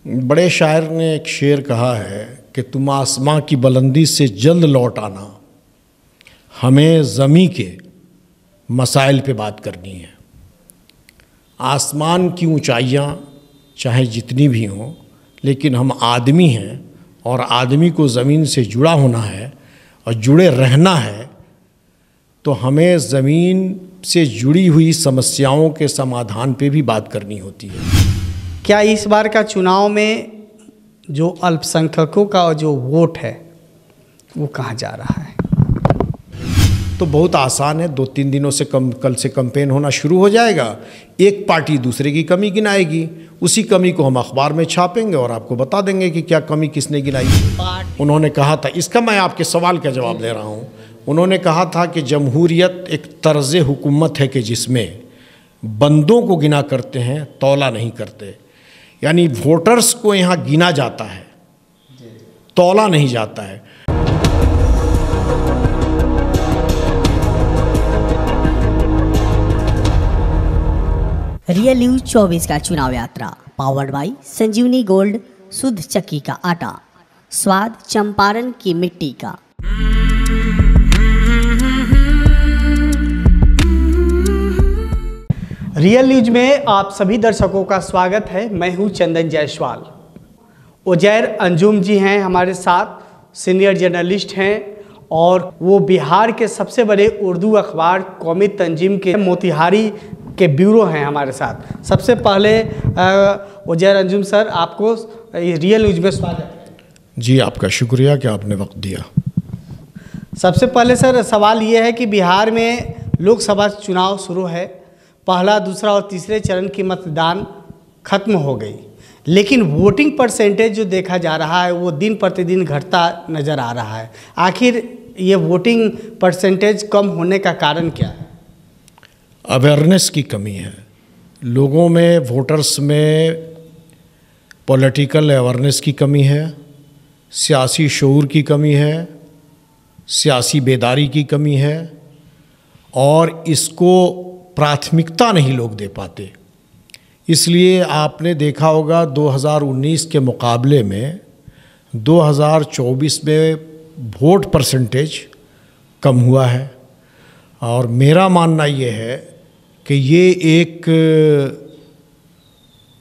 बड़े शायर ने एक शेर कहा है कि तुम आसमां की बुलंदी से जल्द लौट आना, हमें ज़मीं के मसाइल पे बात करनी है। आसमान की ऊंचाइयां चाहे जितनी भी हों, लेकिन हम आदमी हैं और आदमी को ज़मीन से जुड़ा होना है और जुड़े रहना है, तो हमें ज़मीन से जुड़ी हुई समस्याओं के समाधान पे भी बात करनी होती है। क्या इस बार का चुनाव में जो अल्पसंख्यकों का जो वोट है वो कहाँ जा रहा है? तो बहुत आसान है, 2-3 दिनों से कल से कैंपेन होना शुरू हो जाएगा। एक पार्टी दूसरे की कमी गिनाएगी, उसी कमी को हम अखबार में छापेंगे और आपको बता देंगे कि क्या कमी किसने गिनाई। उन्होंने कहा था, इसका मैं आपके सवाल का जवाब दे रहा हूँ, उन्होंने कहा था कि जमहूरियत एक तर्ज़ हुकूमत है कि जिसमें बंदों को गिना करते हैं, तौला नहीं करते। यानी वोटर्स को यहाँ गिना जाता है, तौला नहीं जाता है। रियल न्यूज 24 का चुनाव यात्रा पावर्ड बाई संजीवनी गोल्ड, शुद्ध चक्की का आटा, स्वाद चंपारण की मिट्टी का। रियल न्यूज में आप सभी दर्शकों का स्वागत है। मैं हूं चंदन जायसवाल। उजैर अंजुम जी हैं हमारे साथ, सीनियर जर्नलिस्ट हैं और वो बिहार के सबसे बड़े उर्दू अखबार कौमी तंजीम के मोतिहारी के ब्यूरो हैं हमारे साथ। सबसे पहले उजैर अंजुम सर, आपको रियल न्यूज में स्वागत है। जी, आपका शुक्रिया कि आपने वक्त दिया। सबसे पहले सर सवाल ये है कि बिहार में लोकसभा चुनाव शुरू है, पहला, दूसरा और तीसरे चरण की मतदान खत्म हो गई, लेकिन वोटिंग परसेंटेज जो देखा जा रहा है वो दिन प्रतिदिन घटता नज़र आ रहा है। आखिर ये वोटिंग परसेंटेज कम होने का कारण क्या है? अवेयरनेस की कमी है लोगों में, वोटर्स में पॉलिटिकल अवेयरनेस की कमी है, सियासी शऊर की कमी है, सियासी बेदारी की कमी है और इसको प्राथमिकता नहीं लोग दे पाते। इसलिए आपने देखा होगा 2019 के मुकाबले में 2024 में वोट परसेंटेज कम हुआ है और मेरा मानना ये है कि ये एक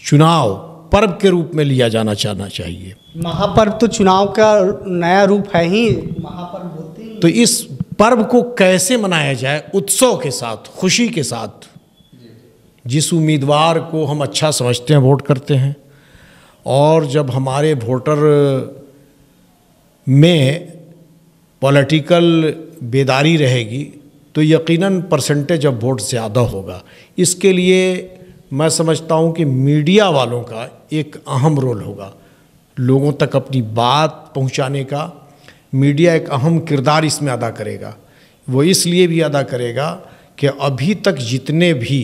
चुनाव पर्व के रूप में लिया जाना चाहिए। महापर्व तो चुनाव का नया रूप है ही, महापर्व बोलते हैं। तो इस पर्व को कैसे मनाया जाए? उत्सव के साथ, खुशी के साथ। जिस उम्मीदवार को हम अच्छा समझते हैं वोट करते हैं, और जब हमारे वोटर में पॉलिटिकल बेदारी रहेगी तो यकीनन परसेंटेज ऑफ वोट ज़्यादा होगा। इसके लिए मैं समझता हूँ कि मीडिया वालों का एक अहम रोल होगा, लोगों तक अपनी बात पहुँचाने का। मीडिया एक अहम किरदार इसमें अदा करेगा। वो इसलिए भी अदा करेगा कि अभी तक जितने भी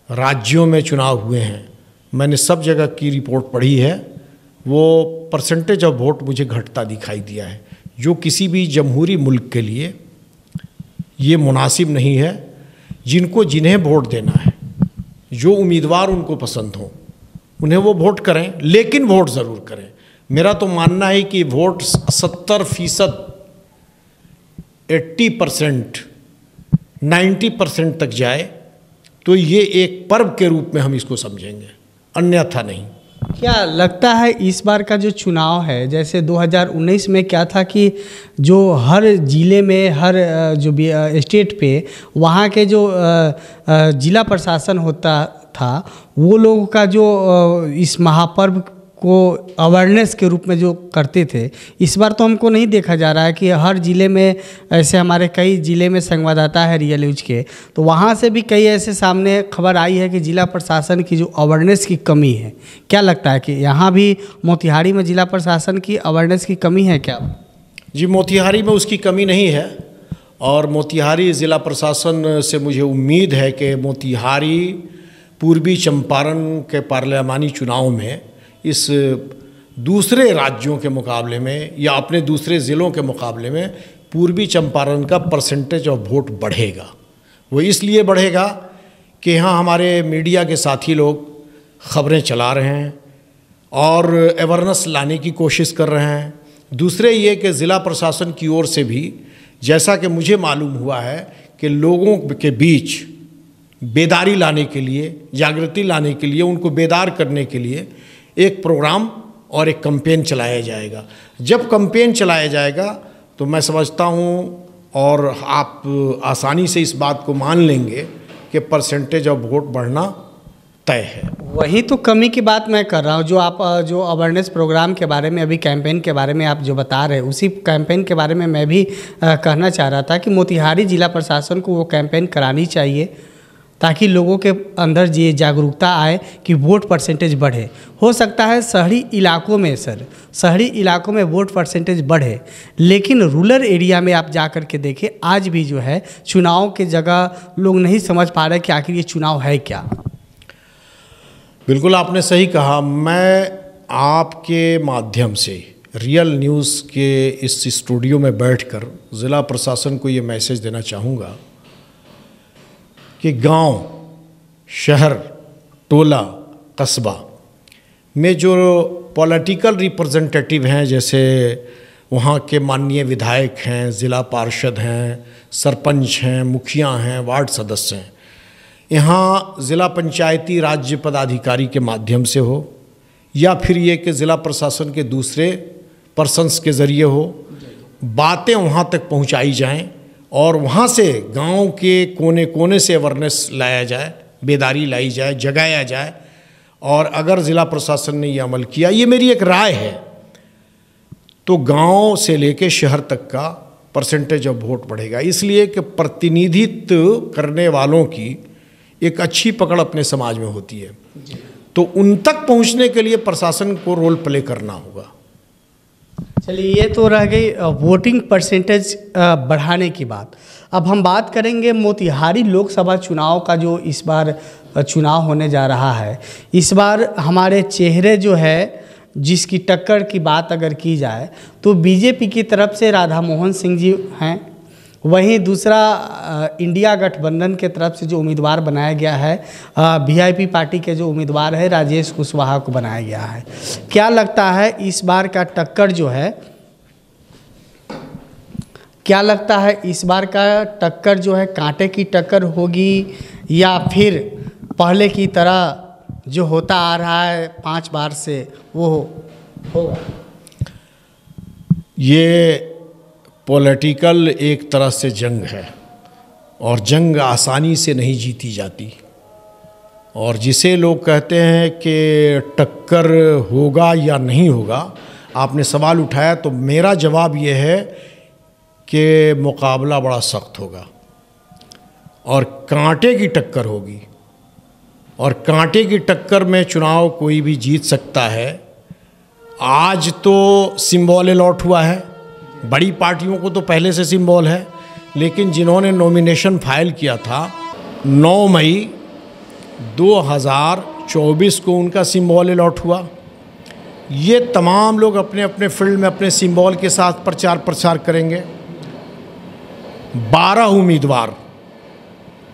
राज्यों में चुनाव हुए हैं, मैंने सब जगह की रिपोर्ट पढ़ी है, वो परसेंटेज ऑफ वोट मुझे घटता दिखाई दिया है, जो किसी भी जमहूरी मुल्क के लिए ये मुनासिब नहीं है। जिनको जिन्हें वोट देना है, जो उम्मीदवार उनको पसंद हो, उन्हें वो वोट करें, लेकिन वोट ज़रूर करें। मेरा तो मानना है कि वोट 70%, 80%, 90% तक जाए तो ये एक पर्व के रूप में हम इसको समझेंगे, अन्यथा नहीं। क्या लगता है इस बार का जो चुनाव है, जैसे 2019 में क्या था कि जो हर ज़िले में, हर जो भी स्टेट पे वहाँ के जो जिला प्रशासन होता था, वो लोगों का जो इस महापर्व को अवेयरनेस के रूप में जो करते थे, इस बार तो हमको नहीं देखा जा रहा है कि हर ज़िले में। ऐसे हमारे कई ज़िले में संवाददाता है रियल न्यूज के, तो वहाँ से भी कई ऐसे सामने खबर आई है कि जिला प्रशासन की जो अवेयरनेस की कमी है। क्या लगता है कि यहाँ भी मोतिहारी में जिला प्रशासन की अवेयरनेस की कमी है क्या? जी, मोतिहारी में उसकी कमी नहीं है और मोतिहारी ज़िला प्रशासन से मुझे उम्मीद है कि मोतिहारी पूर्वी चंपारण के पार्लियामानी चुनाव में इस दूसरे राज्यों के मुकाबले में या अपने दूसरे ज़िलों के मुकाबले में पूर्वी चंपारण का परसेंटेज ऑफ वोट बढ़ेगा। वो इसलिए बढ़ेगा कि यहाँ हमारे मीडिया के साथी लोग खबरें चला रहे हैं और अवेयरनेस लाने की कोशिश कर रहे हैं। दूसरे ये कि ज़िला प्रशासन की ओर से भी, जैसा कि मुझे मालूम हुआ है कि लोगों के बीच बेदारी लाने के लिए, जागृति लाने के लिए, उनको बेदार करने के लिए एक प्रोग्राम और एक कैंपेन चलाया जाएगा। जब कैंपेन चलाया जाएगा तो मैं समझता हूँ और आप आसानी से इस बात को मान लेंगे कि परसेंटेज ऑफ वोट बढ़ना तय है। वही तो कमी की बात मैं कर रहा हूँ। जो अवेयरनेस प्रोग्राम के बारे में, अभी कैंपेन के बारे में आप जो बता रहे हैं, उसी कैंपेन के बारे में मैं भी कहना चाह रहा था कि मोतिहारी जिला प्रशासन को वो कैंपेन करानी चाहिए ताकि लोगों के अंदर ये जागरूकता आए कि वोट परसेंटेज बढ़े। हो सकता है शहरी इलाकों में शहरी इलाकों में वोट परसेंटेज बढ़े, लेकिन रूरल एरिया में आप जा कर के देखें, आज भी जो है चुनाव के जगह लोग नहीं समझ पा रहे कि आखिर ये चुनाव है क्या। बिल्कुल आपने सही कहा। मैं आपके माध्यम से रियल न्यूज़ के इस स्टूडियो में बैठकर ज़िला प्रशासन को ये मैसेज देना चाहूँगा कि गांव, शहर, टोला, कस्बा में जो पॉलिटिकल रिप्रेजेंटेटिव हैं, जैसे वहाँ के माननीय विधायक हैं, ज़िला पार्षद हैं, सरपंच हैं, मुखिया हैं, वार्ड सदस्य हैं, यहाँ ज़िला पंचायती राज्य पदाधिकारी के माध्यम से हो या फिर ये कि ज़िला प्रशासन के दूसरे पर्सन्स के ज़रिए हो, बातें वहाँ तक पहुँचाई जाएं और वहाँ से गांव के कोने कोने से अवेयरनेस लाया जाए, बेदारी लाई जाए, जगाया जाए। और अगर ज़िला प्रशासन ने ये अमल किया, ये मेरी एक राय है, तो गांव से लेके शहर तक का परसेंटेज ऑफ वोट बढ़ेगा। इसलिए कि प्रतिनिधित्व करने वालों की एक अच्छी पकड़ अपने समाज में होती है, तो उन तक पहुंचने के लिए प्रशासन को रोल प्ले करना होगा। चलिए, ये तो रह गई वोटिंग परसेंटेज बढ़ाने की बात। अब हम बात करेंगे मोतिहारी लोकसभा चुनाव का, जो इस बार चुनाव होने जा रहा है। इस बार हमारे चेहरे जो है, जिसकी टक्कर की बात अगर की जाए तो बीजेपी की तरफ से राधा मोहन सिंह जी हैं, वहीं दूसरा इंडिया गठबंधन के तरफ से जो उम्मीदवार बनाया गया है, वीआईपी पार्टी के जो उम्मीदवार है राजेश कुशवाहा को बनाया गया है। क्या लगता है इस बार का टक्कर जो है, क्या लगता है इस बार का टक्कर जो है कांटे की टक्कर होगी या फिर पहले की तरह जो होता आ रहा है 5 बार से वो होगा? ये पॉलिटिकल एक तरह से जंग है और जंग आसानी से नहीं जीती जाती। और जिसे लोग कहते हैं कि टक्कर होगा या नहीं होगा, आपने सवाल उठाया, तो मेरा जवाब ये है कि मुकाबला बड़ा सख्त होगा और कांटे की टक्कर होगी। और कांटे की टक्कर में चुनाव कोई भी जीत सकता है। आज तो सिंबल अलॉट हुआ है, बड़ी पार्टियों को तो पहले से सिंबल है, लेकिन जिन्होंने नॉमिनेशन फाइल किया था 9 मई 2024 को उनका सिंबल अलॉट हुआ। ये तमाम लोग अपने अपने फील्ड में अपने सिंबल के साथ प्रचार प्रसार करेंगे। 12 उम्मीदवार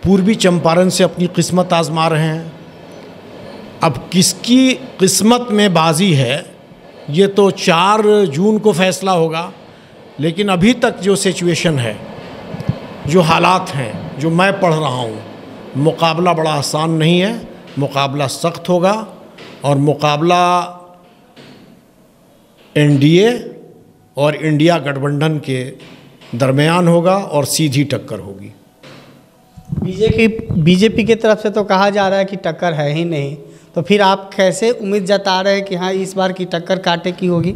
पूर्वी चंपारण से अपनी किस्मत आजमा रहे हैं। अब किसकी किस्मत में बाजी है, ये तो 4 जून को फैसला होगा। लेकिन अभी तक जो सिचुएशन है, जो हालात हैं, जो मैं पढ़ रहा हूँ, मुकाबला बड़ा आसान नहीं है, मुकाबला सख्त होगा और मुकाबला एनडीए और इंडिया गठबंधन के दरमियान होगा और सीधी टक्कर होगी। बीजेपी की तरफ से तो कहा जा रहा है कि टक्कर है ही नहीं, तो फिर आप कैसे उम्मीद जता रहे हैं कि हाँ इस बार की टक्कर कांटे की होगी?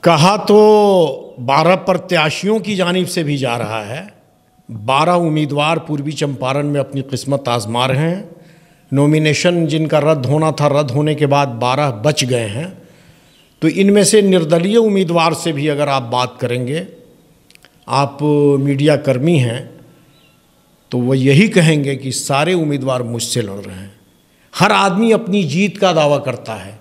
कहा तो 12 प्रत्याशियों की जानिब से भी जा रहा है। 12 उम्मीदवार पूर्वी चंपारण में अपनी किस्मत आजमा रहे हैं। नॉमिनेशन जिनका रद्द होना था, रद्द होने के बाद 12 बच गए हैं। तो इनमें से निर्दलीय उम्मीदवार से भी अगर आप बात करेंगे, आप मीडिया कर्मी हैं, तो वो यही कहेंगे कि सारे उम्मीदवार मुझसे लड़ रहे हैं। हर आदमी अपनी जीत का दावा करता है,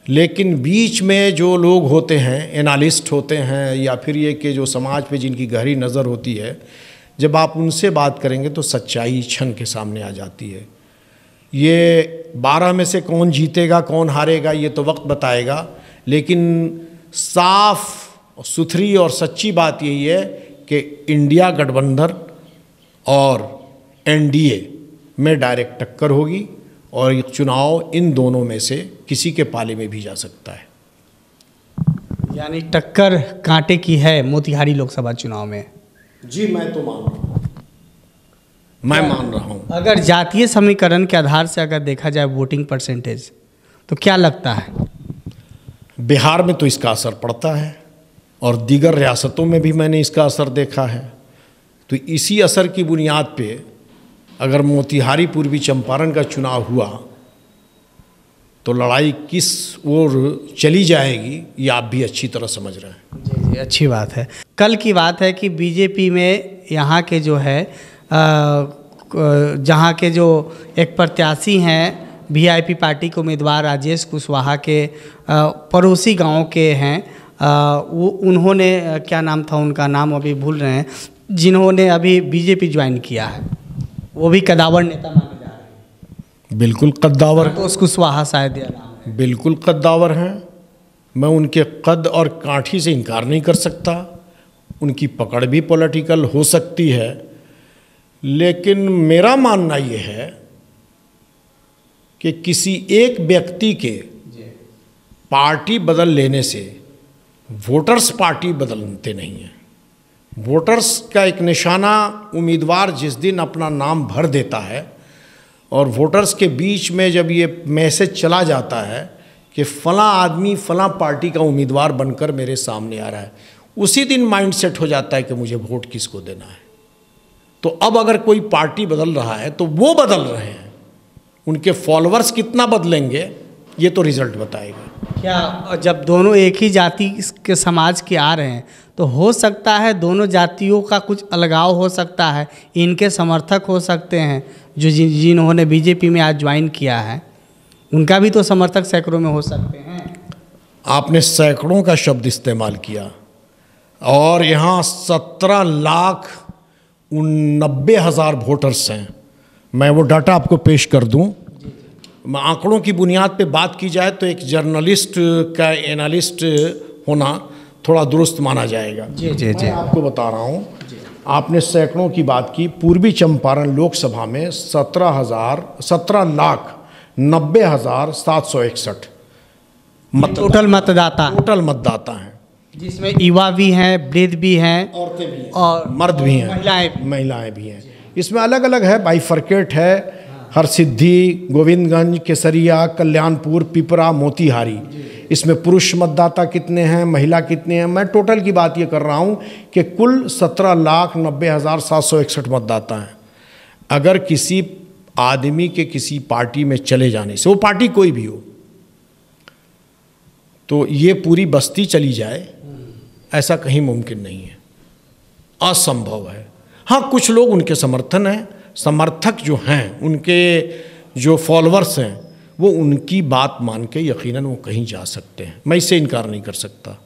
लेकिन बीच में जो लोग होते हैं, एनालिस्ट होते हैं, या फिर ये कि जो समाज पे जिनकी गहरी नज़र होती है, जब आप उनसे बात करेंगे तो सच्चाई क्षण के सामने आ जाती है। ये 12 में से कौन जीतेगा कौन हारेगा ये तो वक्त बताएगा, लेकिन साफ सुथरी और सच्ची बात यही है कि इंडिया गठबंधन और एनडीए में डायरेक्ट टक्कर होगी और ये चुनाव इन दोनों में से किसी के पाले में भी जा सकता है। यानी टक्कर कांटे की है मोतिहारी लोकसभा चुनाव में। जी मैं तो मान रहा हूँ, मैं मान रहा हूँ। अगर जातीय समीकरण के आधार से अगर देखा जाए वोटिंग परसेंटेज, तो क्या लगता है? बिहार में तो इसका असर पड़ता है और दीगर रियासतों में भी मैंने इसका असर देखा है। तो इसी असर की बुनियाद पे अगर मोतिहारी पूर्वी चंपारण का चुनाव हुआ तो लड़ाई किस ओर चली जाएगी ये आप भी अच्छी तरह समझ रहे हैं। जी जी, अच्छी बात है। कल की बात है कि बीजेपी में यहाँ के जो है जहाँ के जो एक प्रत्याशी हैं वीआईपी पार्टी के उम्मीदवार राजेश कुशवाहा के पड़ोसी गांव के हैं, वो उन्होंने क्या नाम था उनका, नाम अभी भूल रहे हैं, जिन्होंने अभी बीजेपी ज्वाइन किया है, वो भी कद्दावर नेता माने जा रहे हैं। बिल्कुल कद्दावर, तो कुशवाहा शायद यह नाम है। बिल्कुल कद्दावर हैं। मैं उनके कद और काठी से इनकार नहीं कर सकता, उनकी पकड़ भी पॉलिटिकल हो सकती है, लेकिन मेरा मानना ये है कि किसी एक व्यक्ति के पार्टी बदल लेने से वोटर्स पार्टी बदलते नहीं हैं। वोटर्स का एक निशाना उम्मीदवार जिस दिन अपना नाम भर देता है और वोटर्स के बीच में जब ये मैसेज चला जाता है कि फ़लाँ आदमी फ़लाँ पार्टी का उम्मीदवार बनकर मेरे सामने आ रहा है, उसी दिन माइंड सेट हो जाता है कि मुझे वोट किसको देना है। तो अब अगर कोई पार्टी बदल रहा है तो वो बदल रहे हैं, उनके फॉलोअर्स कितना बदलेंगे ये तो रिजल्ट बताएगा। क्या जब दोनों एक ही जाति के समाज के आ रहे हैं तो हो सकता है दोनों जातियों का कुछ अलगाव हो सकता है, इनके समर्थक हो सकते हैं जो जिन्होंने बीजेपी में आज ज्वाइन किया है, उनका भी तो समर्थक सैकड़ों में हो सकते हैं। आपने सैकड़ों का शब्द इस्तेमाल किया और यहाँ 17,90,000 वोटर्स हैं। मैं वो डाटा आपको पेश कर दूं। आंकड़ों की बुनियाद पे बात की जाए तो एक जर्नलिस्ट का एनालिस्ट होना थोड़ा दुरुस्त माना जाएगा। जी जी जी, मैं आपको बता रहा हूँ, आपने सैकड़ों की बात की। पूर्वी चंपारण लोकसभा में 17,90,761 टोटल मतदाता हैं, जिसमें युवा भी हैं, वृद्ध भी हैं, औरतें भी हैं और मर्द भी हैं, महिलाएं भी हैं। इसमें अलग अलग है, बाइफरकेट है, हरसिद्धि, गोविंदगंज, केसरिया, कल्याणपुर, पिपरा, मोतिहारी। इसमें पुरुष मतदाता कितने हैं, महिला कितने हैं, मैं टोटल की बात ये कर रहा हूँ कि कुल 17,90,761 मतदाता हैं। अगर किसी आदमी के किसी पार्टी में चले जाने से, वो पार्टी कोई भी हो, तो ये पूरी बस्ती चली जाए, ऐसा कहीं मुमकिन नहीं है, असंभव है। हाँ, कुछ लोग उनके समर्थक जो हैं, उनके जो फॉलोअर्स हैं, वो उनकी बात मान के यकीनन वो कहीं जा सकते हैं, मैं इससे इनकार नहीं कर सकता।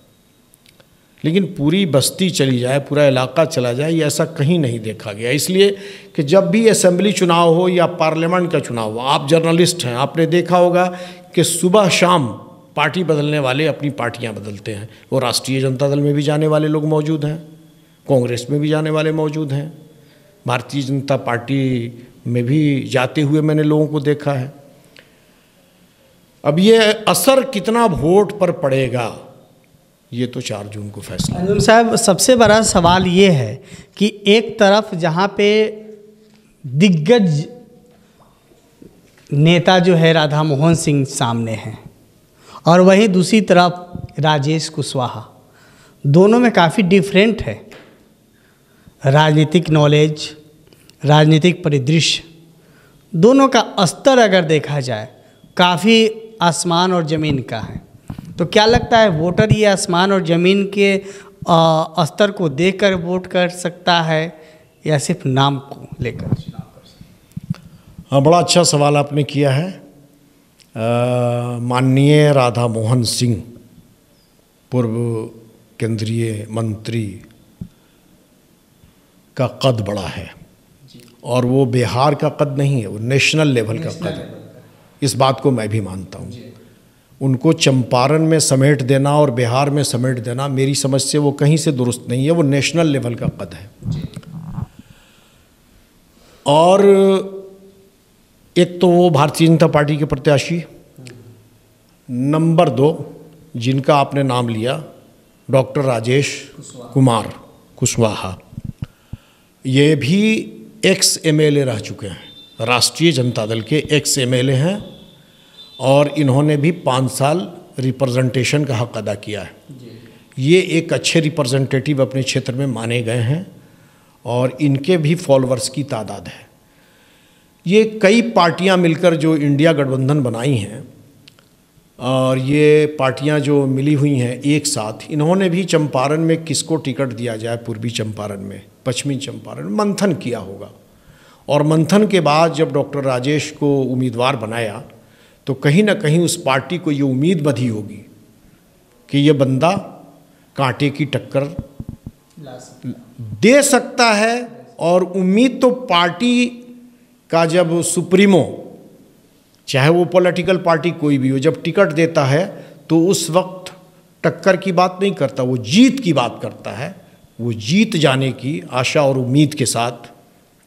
लेकिन पूरी बस्ती चली जाए, पूरा इलाका चला जाए, ये ऐसा कहीं नहीं देखा गया। इसलिए कि जब भी असेंबली चुनाव हो या पार्लियामेंट का चुनाव हो, आप जर्नलिस्ट हैं, आपने देखा होगा कि सुबह शाम पार्टी बदलने वाले अपनी पार्टियां बदलते हैं। वो राष्ट्रीय जनता दल में भी जाने वाले लोग मौजूद हैं, कांग्रेस में भी जाने वाले मौजूद हैं, भारतीय जनता पार्टी में भी जाते हुए मैंने लोगों को देखा है। अब ये असर कितना वोट पर पड़ेगा ये तो 4 जून को फैसला। अंजुम साहब, सबसे बड़ा सवाल ये है कि एक तरफ जहाँ पे दिग्गज नेता जो है राधा मोहन सिंह सामने हैं और वहीं दूसरी तरफ राजेश कुशवाहा, दोनों में काफ़ी डिफरेंट है। राजनीतिक नॉलेज, राजनीतिक परिदृश्य, दोनों का स्तर अगर देखा जाए काफ़ी आसमान और ज़मीन का है। तो क्या लगता है वोटर ये आसमान और ज़मीन के स्तर को देखकर वोट कर सकता है या सिर्फ नाम को लेकर चुनाव कर सकता है? हाँ, बड़ा अच्छा सवाल आपने किया है। माननीय राधा मोहन सिंह, पूर्व केंद्रीय मंत्री का कद बड़ा है और वो बिहार का कद नहीं है, वो नेशनल लेवल का कद है। इस बात को मैं भी मानता हूँ। उनको चंपारण में समेट देना और बिहार में समेट देना मेरी समझ से वो कहीं से दुरुस्त नहीं है, वो नेशनल लेवल का कद है। और एक तो वो भारतीय जनता पार्टी के प्रत्याशी, नंबर 2 जिनका आपने नाम लिया डॉक्टर राजेश कुमार कुशवाहा, ये भी एक्स एमएलए रह चुके हैं, राष्ट्रीय जनता दल के एक्स एमएलए हैं और इन्होंने भी 5 साल रिप्रेजेंटेशन का हक अदा किया है। ये एक अच्छे रिप्रेजेंटेटिव अपने क्षेत्र में माने गए हैं और इनके भी फॉलोअर्स की तादाद है। ये कई पार्टियां मिलकर जो इंडिया गठबंधन बनाई हैं और ये पार्टियां जो मिली हुई हैं एक साथ, इन्होंने भी चंपारण में किसको टिकट दिया जाए, पूर्वी चंपारण में, पश्चिमी चंपारण, मंथन किया होगा। और मंथन के बाद जब डॉक्टर राजेश को उम्मीदवार बनाया तो कहीं ना कहीं उस पार्टी को ये उम्मीद बंधी होगी कि ये बंदा कांटे की टक्कर दे सकता है। और उम्मीद तो पार्टी का जब सुप्रीमो, चाहे वो पॉलिटिकल पार्टी कोई भी हो, जब टिकट देता है तो उस वक्त टक्कर की बात नहीं करता, वो जीत की बात करता है। वो जीत जाने की आशा और उम्मीद के साथ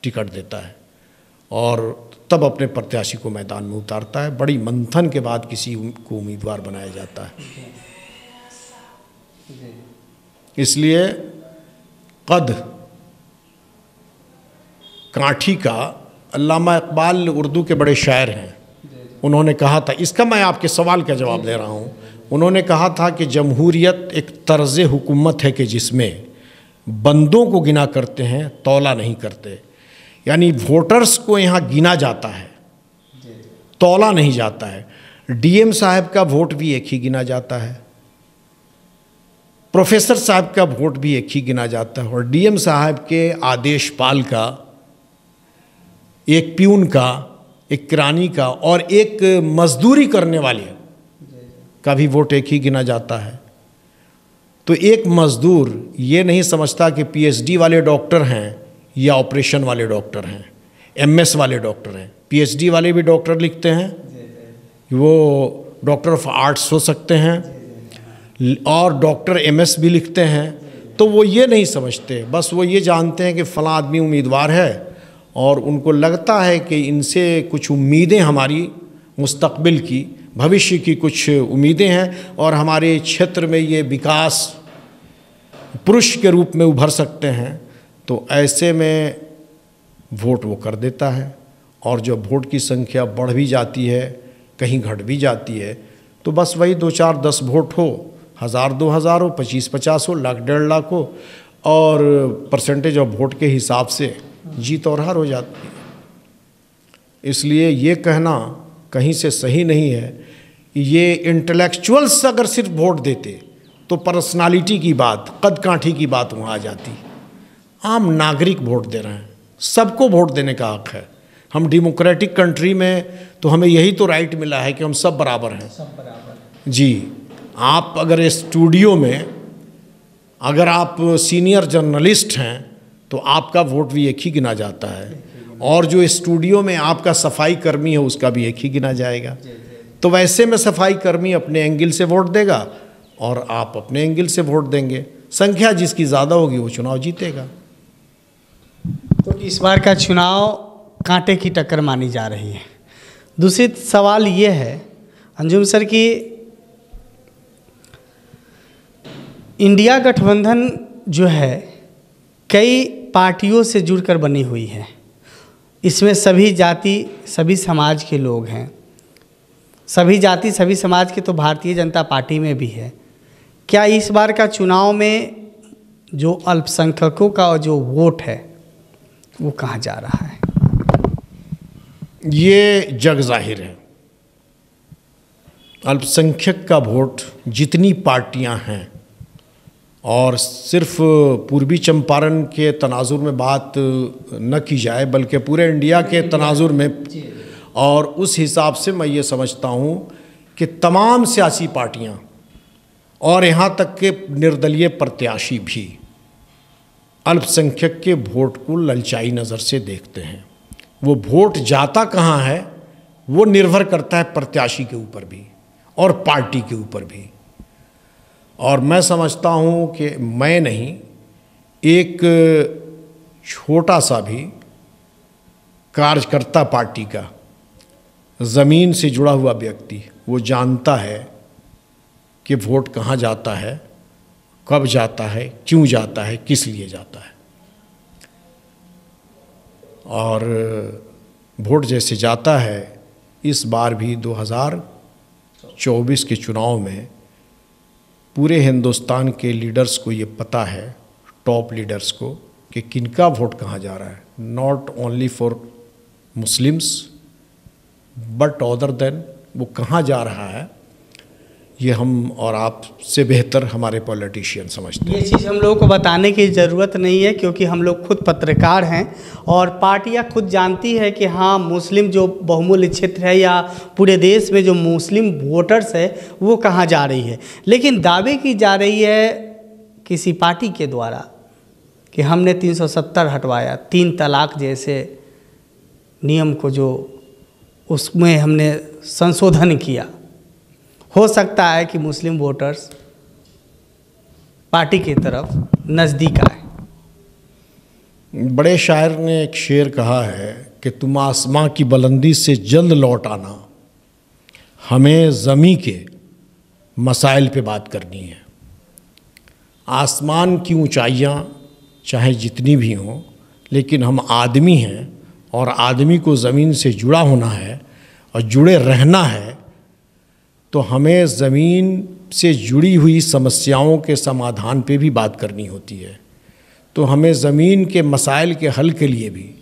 टिकट देता है और तब अपने प्रत्याशी को मैदान में उतारता है। बड़ी मंथन के बाद किसी को उम्मीदवार बनाया जाता है। इसलिए कद काठी का, अल्लामा इकबाल उर्दू के बड़े शायर हैं, उन्होंने कहा था, इसका मैं आपके सवाल का जवाब दे रहा हूँ, उन्होंने कहा था कि जमहूरियत एक तर्ज़ हुकूमत है कि जिसमें बंदों को गिना करते हैं, तौला नहीं करते। यानी वोटर्स को यहाँ गिना जाता है, तौला नहीं जाता है। डीएम साहब का वोट भी एक ही गिना जाता है, प्रोफेसर साहब का वोट भी एक ही गिना जाता है और डीएम साहब के आदेशपाल का, एक प्यून का, एक किरानी का और एक मजदूरी करने वाले का भी वोट एक ही गिना जाता है। तो एक मजदूर ये नहीं समझता कि पीएचडी वाले डॉक्टर हैं या ऑपरेशन वाले डॉक्टर हैं, एमएस वाले डॉक्टर हैं। पीएचडी वाले भी डॉक्टर लिखते हैं, वो डॉक्टर ऑफ आर्ट्स हो सकते हैं और डॉक्टर एमएस भी लिखते हैं। तो वो ये नहीं समझते, बस वो ये जानते हैं कि फ़लाँ आदमी उम्मीदवार है और उनको लगता है कि इनसे कुछ उम्मीदें, हमारी मुस्तकबिल की, भविष्य की कुछ उम्मीदें हैं और हमारे क्षेत्र में ये विकास पुरुष के रूप में उभर सकते हैं। तो ऐसे में वोट वो कर देता है और जब वोट की संख्या बढ़ भी जाती है, कहीं घट भी जाती है, तो बस वही 2, 4, 10 वोट हो, 1000, 2000 हो, 25, 50 हो, लाख, 1.5 लाख हो और परसेंटेज ऑफ वोट के हिसाब से जीत और हार हो जाती है। इसलिए ये कहना कहीं से सही नहीं है। ये इंटेलेक्चुअल्स अगर सिर्फ वोट देते तो पर्सनालिटी की बात, कद काठी की बात वहाँ आ जाती। आम नागरिक वोट दे रहे हैं, सबको वोट देने का हक है। हम डेमोक्रेटिक कंट्री में तो हमें यही तो राइट मिला है कि हम सब बराबर हैं। सब बराबर जी। आप अगर स्टूडियो में, अगर आप सीनियर जर्नलिस्ट हैं तो आपका वोट भी एक ही गिना जाता है और जो स्टूडियो में आपका सफाई कर्मी है उसका भी एक ही गिना जाएगा। तो वैसे में सफाई कर्मी अपने एंगल से वोट देगा और आप अपने एंगल से वोट देंगे। संख्या जिसकी ज़्यादा होगी वो चुनाव जीतेगा। तो इस बार का चुनाव कांटे की टक्कर मानी जा रही है। दूसरी सवाल ये है अंजुम सर कि इंडिया गठबंधन जो है कई पार्टियों से जुड़कर बनी हुई है। इसमें सभी जाति, सभी समाज के लोग हैं। सभी जाति, सभी समाज के तो भारतीय जनता पार्टी में भी है। क्या इस बार का चुनाव में जो अल्पसंख्यकों का जो वोट है वो कहाँ जा रहा है? ये जग जाहिर है। अल्पसंख्यक का वोट जितनी पार्टियां हैं, और सिर्फ पूर्वी चंपारण के तनाजुर में बात न की जाए बल्कि पूरे इंडिया के तनाजुर में, और उस हिसाब से मैं ये समझता हूँ कि तमाम सियासी पार्टियाँ और यहाँ तक के निर्दलीय प्रत्याशी भी अल्पसंख्यक के वोट को ललचाई नज़र से देखते हैं। वो वोट जाता कहाँ है वो निर्भर करता है प्रत्याशी के ऊपर भी और पार्टी के ऊपर भी। और मैं समझता हूँ कि मैं नहीं, एक छोटा सा भी कार्यकर्ता पार्टी का, ज़मीन से जुड़ा हुआ व्यक्ति, वो जानता है कि वोट कहाँ जाता है, कब जाता है, क्यों जाता है, किस लिए जाता है। और वोट जैसे जाता है, इस बार भी 2024 के चुनाव में पूरे हिंदुस्तान के लीडर्स को ये पता है, टॉप लीडर्स को, कि किनका वोट कहाँ जा रहा है। Not only for Muslims but other than, वो कहाँ जा रहा है ये हम और आप से बेहतर हमारे पॉलिटिशियन समझते हैं। ये चीज़ हम लोगों को बताने की ज़रूरत नहीं है, क्योंकि हम लोग खुद पत्रकार हैं और पार्टियां खुद जानती है कि हाँ, मुस्लिम जो बहुमूल्य क्षेत्र है या पूरे देश में जो मुस्लिम वोटर्स है वो कहाँ जा रही है। लेकिन दावे की जा रही है किसी पार्टी के द्वारा कि हमने 370 हटवाया, 3 तलाक जैसे नियम को जो उसमें हमने संशोधन किया। हो सकता है कि मुस्लिम वोटर्स पार्टी की तरफ नज़दीक आए। बड़े शायर ने एक शेर कहा है कि तुम आसमां की बुलंदी से जल्द लौट आना, हमें ज़मीं के मसाइल पे बात करनी है। आसमान की ऊंचाइयां चाहे जितनी भी हों, लेकिन हम आदमी हैं और आदमी को ज़मीन से जुड़ा होना है और जुड़े रहना है। तो हमें ज़मीन से जुड़ी हुई समस्याओं के समाधान पे भी बात करनी होती है। तो हमें ज़मीन के मसाइल के हल के लिए भी,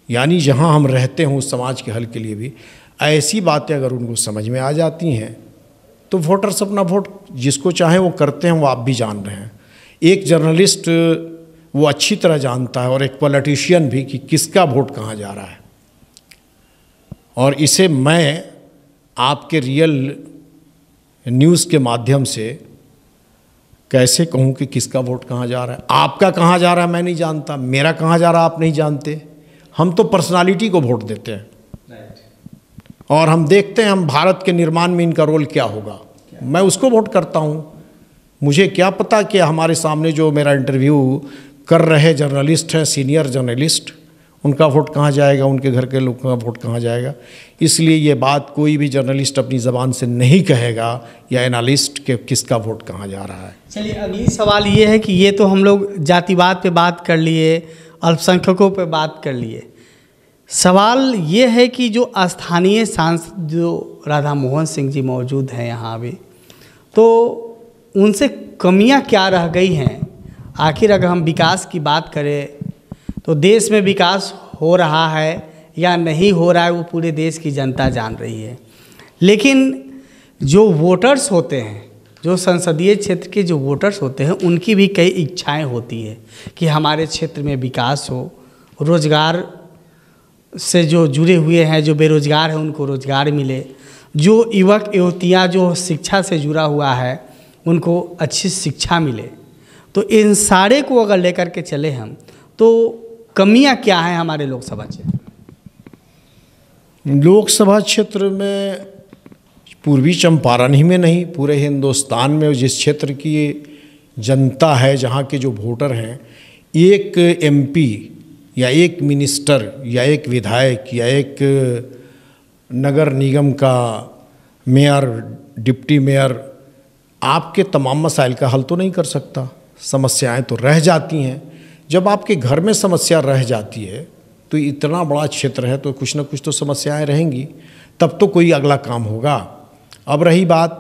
यानी जहाँ हम रहते हैं उस समाज के हल के लिए भी, ऐसी बातें अगर उनको समझ में आ जाती हैं तो वोटर्स अपना वोट जिसको चाहे वो करते हैं। वो आप भी जान रहे हैं, एक जर्नलिस्ट वो अच्छी तरह जानता है और एक पॉलिटिशियन भी कि किसका वोट कहाँ जा रहा है। और इसे मैं आपके रियल न्यूज़ के माध्यम से कैसे कहूँ कि किसका वोट कहाँ जा रहा है। आपका कहाँ जा रहा है मैं नहीं जानता, मेरा कहाँ जा रहा है आप नहीं जानते। हम तो पर्सनालिटी को वोट देते हैं और हम देखते हैं हम भारत के निर्माण में इनका रोल क्या होगा, मैं उसको वोट करता हूँ। मुझे क्या पता कि हमारे सामने जो मेरा इंटरव्यू कर रहे जर्नलिस्ट हैं, सीनियर जर्नलिस्ट, उनका वोट कहाँ जाएगा, उनके घर के लोगों का वोट कहाँ जाएगा। इसलिए ये बात कोई भी जर्नलिस्ट अपनी ज़बान से नहीं कहेगा या एनालिस्ट के किसका वोट कहाँ जा रहा है। चलिए, अगली सवाल ये है कि ये तो हम लोग जातिवाद पे बात कर लिए, अल्पसंख्यकों पे बात कर लिए। सवाल ये है कि जो स्थानीय सांसद जो राधा मोहन सिंह जी मौजूद हैं यहाँ भी, तो उनसे कमियाँ क्या रह गई हैं। आखिर अगर हम विकास की बात करें तो देश में विकास हो रहा है या नहीं हो रहा है वो पूरे देश की जनता जान रही है। लेकिन जो वोटर्स होते हैं, जो संसदीय क्षेत्र के जो वोटर्स होते हैं, उनकी भी कई इच्छाएं होती है कि हमारे क्षेत्र में विकास हो, रोज़गार से जो जुड़े हुए हैं, जो बेरोज़गार हैं उनको रोज़गार मिले, जो युवक युवतियाँ जो शिक्षा से जुड़ा हुआ है उनको अच्छी शिक्षा मिले। तो इन सारे को अगर लेकर के चले हम, तो कमियां क्या हैं हमारे लोकसभा क्षेत्र में? लोकसभा क्षेत्र में पूर्वी चंपारण ही में नहीं, पूरे हिंदुस्तान में जिस क्षेत्र की जनता है, जहाँ के जो वोटर हैं, एक एमपी या एक मिनिस्टर या एक विधायक या एक नगर निगम का मेयर, डिप्टी मेयर आपके तमाम मसाइल का हल तो नहीं कर सकता। समस्याएं तो रह जाती हैं। जब आपके घर में समस्या रह जाती है तो इतना बड़ा क्षेत्र है तो कुछ ना कुछ तो समस्याएं रहेंगी, तब तो कोई अगला काम होगा। अब रही बात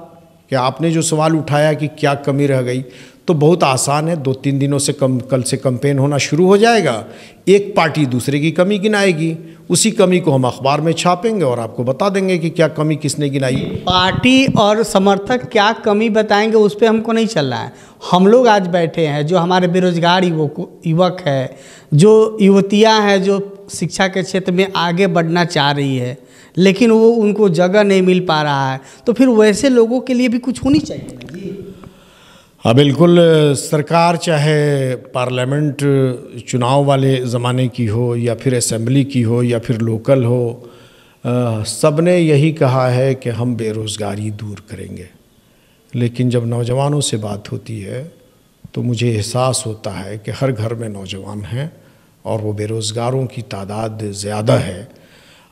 कि आपने जो सवाल उठाया कि क्या कमी रह गई, तो बहुत आसान है। 2-3 दिनों से कल से कैंपेन होना शुरू हो जाएगा। एक पार्टी दूसरे की कमी गिनाएगी, उसी कमी को हम अखबार में छापेंगे और आपको बता देंगे कि क्या कमी किसने गिनाई। पार्टी और समर्थक क्या कमी बताएंगे उस पर हमको नहीं चलना है। हम लोग आज बैठे हैं, जो हमारे बेरोजगार युवक है, जो युवतियाँ हैं जो शिक्षा के क्षेत्र में आगे बढ़ना चाह रही है, लेकिन वो उनको जगह नहीं मिल पा रहा है, तो फिर वैसे लोगों के लिए भी कुछ होनी चाहिए। हाँ बिल्कुल, सरकार चाहे पार्लियामेंट चुनाव वाले ज़माने की हो या फिर असेंबली की हो या फिर लोकल हो, सब ने यही कहा है कि हम बेरोज़गारी दूर करेंगे, लेकिन जब नौजवानों से बात होती है तो मुझे एहसास होता है कि हर घर में नौजवान हैं और वो बेरोज़गारों की तादाद ज़्यादा है।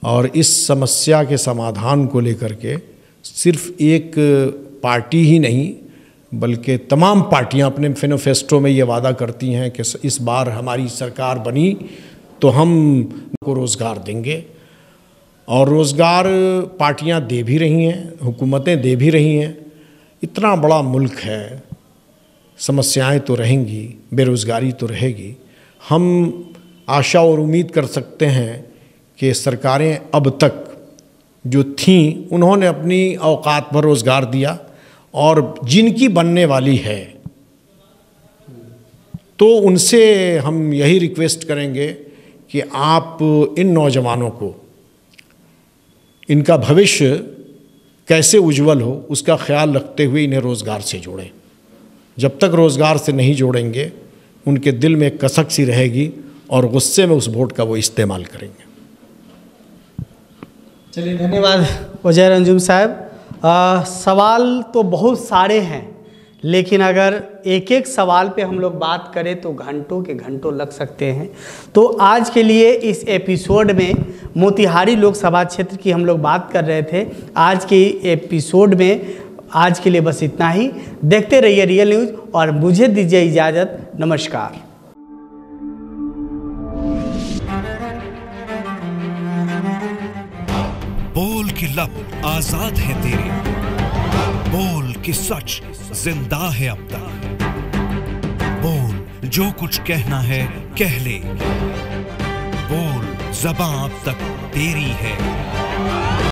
और इस समस्या के समाधान को लेकर के सिर्फ एक पार्टी ही नहीं बल्कि तमाम पार्टियां अपने मैनिफेस्टो में ये वादा करती हैं कि इस बार हमारी सरकार बनी तो हम को रोज़गार देंगे, और रोज़गार पार्टियां दे भी रही हैं, हुकूमतें दे भी रही हैं। इतना बड़ा मुल्क है, समस्याएं तो रहेंगी, बेरोज़गारी तो रहेगी। हम आशा और उम्मीद कर सकते हैं कि सरकारें अब तक जो थीं उन्होंने अपनी औकात पर रोज़गार दिया, और जिनकी बनने वाली है तो उनसे हम यही रिक्वेस्ट करेंगे कि आप इन नौजवानों को, इनका भविष्य कैसे उज्जवल हो उसका ख्याल रखते हुए इन्हें रोज़गार से जोड़ें। जब तक रोज़गार से नहीं जोड़ेंगे उनके दिल में कसक सी रहेगी और गुस्से में उस वोट का वो इस्तेमाल करेंगे। चलिए, धन्यवाद उजैर अंजुम साहब। सवाल तो बहुत सारे हैं, लेकिन अगर एक एक सवाल पे हम लोग बात करें तो घंटों के घंटों लग सकते हैं। तो आज के लिए इस एपिसोड में मोतिहारी लोकसभा क्षेत्र की हम लोग बात कर रहे थे। आज के एपिसोड में आज के लिए बस इतना ही। देखते रहिए रियल न्यूज़ और मुझे दीजिए इजाज़त। नमस्कार। बोल के लब आजाद है तेरे, बोल के सच जिंदा है अब तक। बोल जो कुछ कहना है कह ले, बोल ज़बां अब तक तेरी है।